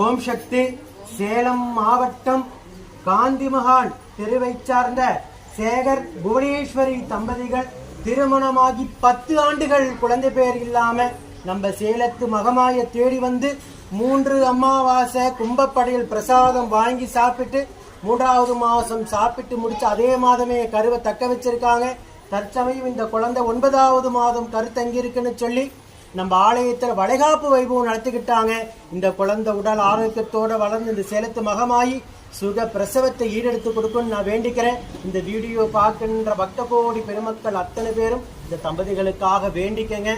ஓம் சக்தி. சேலம் மாவட்டம் காந்திமகால் தெருவை சார்ந்த சேகர் புவனேஸ்வரி தம்பதிகள் திருமணமாகி 10 ஆண்டுகள் குழந்தை பேர் இல்லாம நம்ம சேலத்து மகமாய தேடி வந்து 3 அமாவாசை கும்பப்படையில் பிரசாதம் வாங்கி சாப்பிட்டு 3வது மாசம் சாப்பிட்டு முடிச்சு அதே மாதமே கருவை தக்க வச்சிருக்காங்க. தற்சமயம் இந்த குழந்தை 9வது மாதம் கருத்தங்கி இருக்குன்னு சொல்லி நம்ம ஆலயத்தில் வளைகாப்பு வைபவம் நடத்திக்கிட்டாங்க. இந்த குழந்தை உடல் ஆரோக்கியத்தோட வளர்ந்து இந்த சேலத்து மகமாயி சுக பிரசவத்தை ஈடெடுத்து கொடுக்கும்னு நான் வேண்டிக்கிறேன். இந்த வீடியோ பார்க்கின்ற பக்த கோடி பெருமக்கள் அத்தனை பேரும் இந்த தம்பதிகளுக்காக வேண்டிக்கங்க.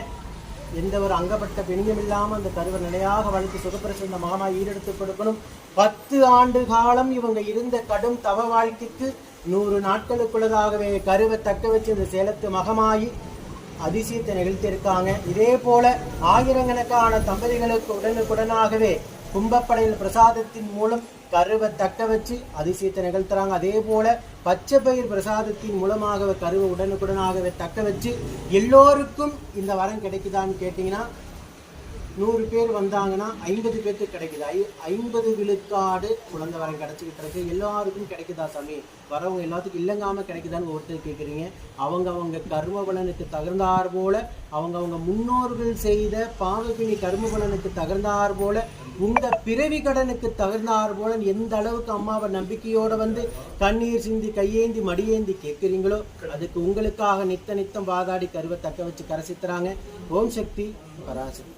எந்த ஒரு அங்கப்பட்ட பெண்ணியம் இல்லாமல் அந்த கருவை நிலையாக வளர்த்து சுகப்பிரசவ இந்த மகமாயி ஈடெடுத்து கொடுக்கணும். 10 ஆண்டு காலம் இவங்க இருந்த கடும் தவ வாழ்க்கைக்கு 100 நாட்களுக்குள்ளதாகவே கருவை தக்க வச்சு இந்த சேலத்து மகமாயி அதிசயத்தை நிகழ்த்தியிருக்காங்க. இதே போல ஆயிரக்கணக்கான தம்பதிகளுக்கு உடனுக்குடனாகவே கும்பப்படையில் பிரசாதத்தின் மூலம் கருவை தக்க வச்சு அதிசயத்தை நிகழ்த்துறாங்க. அதே போல பச்சை பயிர் பிரசாதத்தின் மூலமாகவே கருவை உடனுக்குடனாகவே தக்க வச்சு எல்லோருக்கும் இந்த வரம் கிடைக்குதான்னு கேட்டீங்கன்னா 100 பேர் வந்தாங்கன்னா 50 பேருக்கு கிடைக்குது. 50 விழுக்காடு குழந்தை வரம் கிடைச்சிக்கிட்டு இருக்கு. எல்லாருக்கும் கிடைக்குதா சாமி? வரவங்க எல்லாத்துக்கும் இல்லங்காம கிடைக்குதான்னு ஒருத்தர் கேட்குறீங்க. அவங்க கர்ம பலனுக்கு தகுந்தார் போல அவங்க முன்னோர்கள் செய்த பாவபிணி கர்ம பலனுக்கு தகுந்தார் போல இந்த பிறவி கடனுக்கு தகுந்தார் போல எந்த அளவுக்கு அம்மாவை நம்பிக்கையோட வந்து கண்ணீர் சிந்தி கையேந்தி மடியேந்தி கேட்குறீங்களோ அதுக்கு உங்களுக்காக நித்தம் வாதாடி கருவை தக்க வச்சு கரசித்துறாங்க. ஓம் சக்தி பராசக்தி.